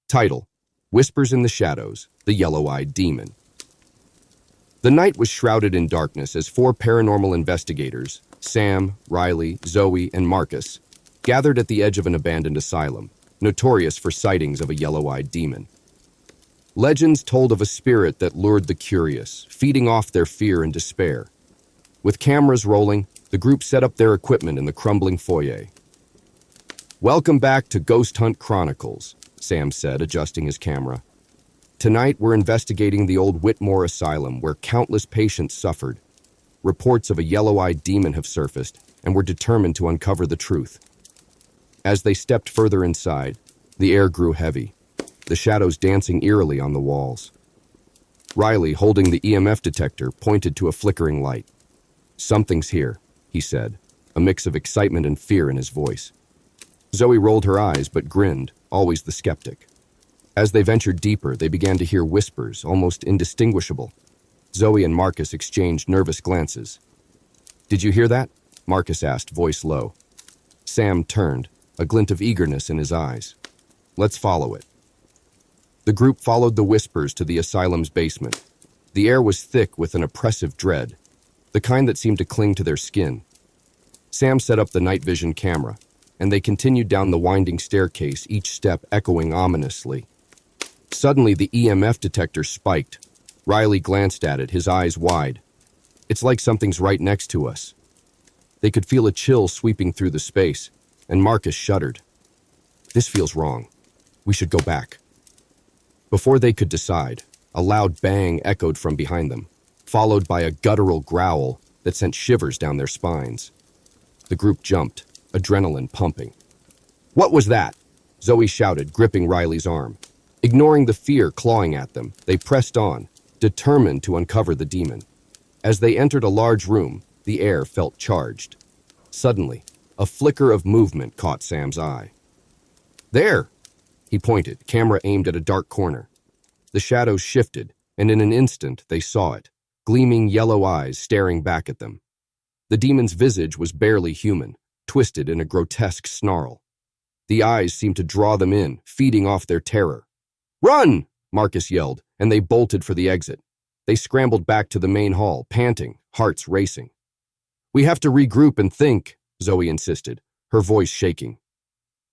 Title: Whispers in the Shadows, The Yellow-Eyed Demon. The night was shrouded in darkness as four paranormal investigators, Sam, Riley, Zoe, and Marcus, gathered at the edge of an abandoned asylum, notorious for sightings of a yellow-eyed demon. Legends told of a spirit that lured the curious, feeding off their fear and despair. With cameras rolling, the group set up their equipment in the crumbling foyer. "Welcome back to Hunt Chronicles," Sam said, adjusting his camera. "Tonight, we're investigating the old Whitmore Asylum, where countless patients suffered. Reports of a yellow-eyed demon have surfaced, and we're determined to uncover the truth." As they stepped further inside, the air grew heavy, the shadows dancing eerily on the walls. Riley, holding the EMF detector, pointed to a flickering light. "Something's here," he said, a mix of excitement and fear in his voice. Zoe rolled her eyes but grinned, always the skeptic. As they ventured deeper, they began to hear whispers, almost indistinguishable. Zoe and Marcus exchanged nervous glances. "Did you hear that?" Marcus asked, voice low. Sam turned, a glint of eagerness in his eyes. "Let's follow it." The group followed the whispers to the asylum's basement. The air was thick with an oppressive dread, the kind that seemed to cling to their skin. Sam set up the night vision camera, and they continued down the winding staircase, each step echoing ominously. Suddenly, the EMF detector spiked. Riley glanced at it, his eyes wide. "It's like something's right next to us." They could feel a chill sweeping through the space, and Marcus shuddered. "This feels wrong. We should go back." Before they could decide, a loud bang echoed from behind them, followed by a guttural growl that sent shivers down their spines. The group jumped, adrenaline pumping. "What was that?" Zoe shouted, gripping Riley's arm. Ignoring the fear clawing at them, they pressed on, determined to uncover the demon. As they entered a large room, the air felt charged. Suddenly, a flicker of movement caught Sam's eye. "There!" He pointed, camera aimed at a dark corner. The shadows shifted, and in an instant they saw it, gleaming yellow eyes staring back at them. The demon's visage was barely human, twisted in a grotesque snarl. The eyes seemed to draw them in, feeding off their terror. "Run!" Marcus yelled, and they bolted for the exit. They scrambled back to the main hall, panting, hearts racing. "We have to regroup and think," Zoe insisted, her voice shaking.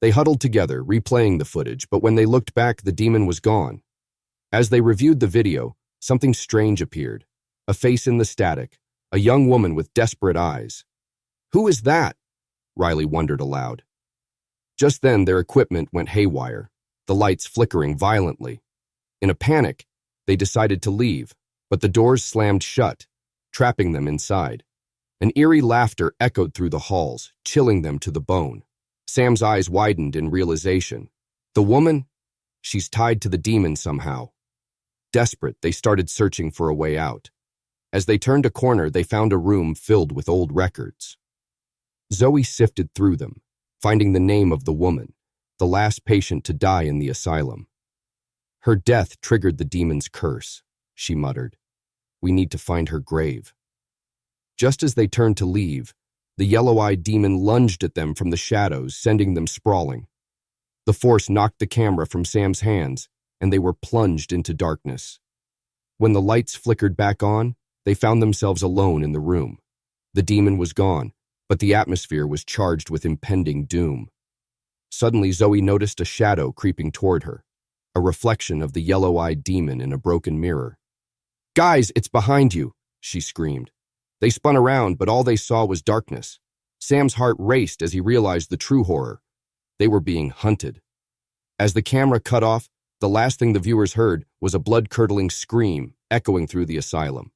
They huddled together, replaying the footage, but when they looked back, the demon was gone. As they reviewed the video, something strange appeared. A face in the static, a young woman with desperate eyes. "Who is that?" Riley wondered aloud. Just then, their equipment went haywire, the lights flickering violently. In a panic, they decided to leave, but the doors slammed shut, trapping them inside. An eerie laughter echoed through the halls, chilling them to the bone. Sam's eyes widened in realization. The woman? She's tied to the demon somehow. Desperate, they started searching for a way out. As they turned a corner, they found a room filled with old records. Zoe sifted through them, finding the name of the woman, the last patient to die in the asylum. "Her death triggered the demon's curse," she muttered. "We need to find her grave." Just as they turned to leave, the yellow-eyed demon lunged at them from the shadows, sending them sprawling. The force knocked the camera from Sam's hands, and they were plunged into darkness. When the lights flickered back on, they found themselves alone in the room. The demon was gone, but the atmosphere was charged with impending doom. Suddenly, Zoe noticed a shadow creeping toward her, a reflection of the yellow-eyed demon in a broken mirror. "Guys, it's behind you!" she screamed. They spun around, but all they saw was darkness. Sam's heart raced as he realized the true horror. They were being hunted. As the camera cut off, the last thing the viewers heard was a blood-curdling scream echoing through the asylum.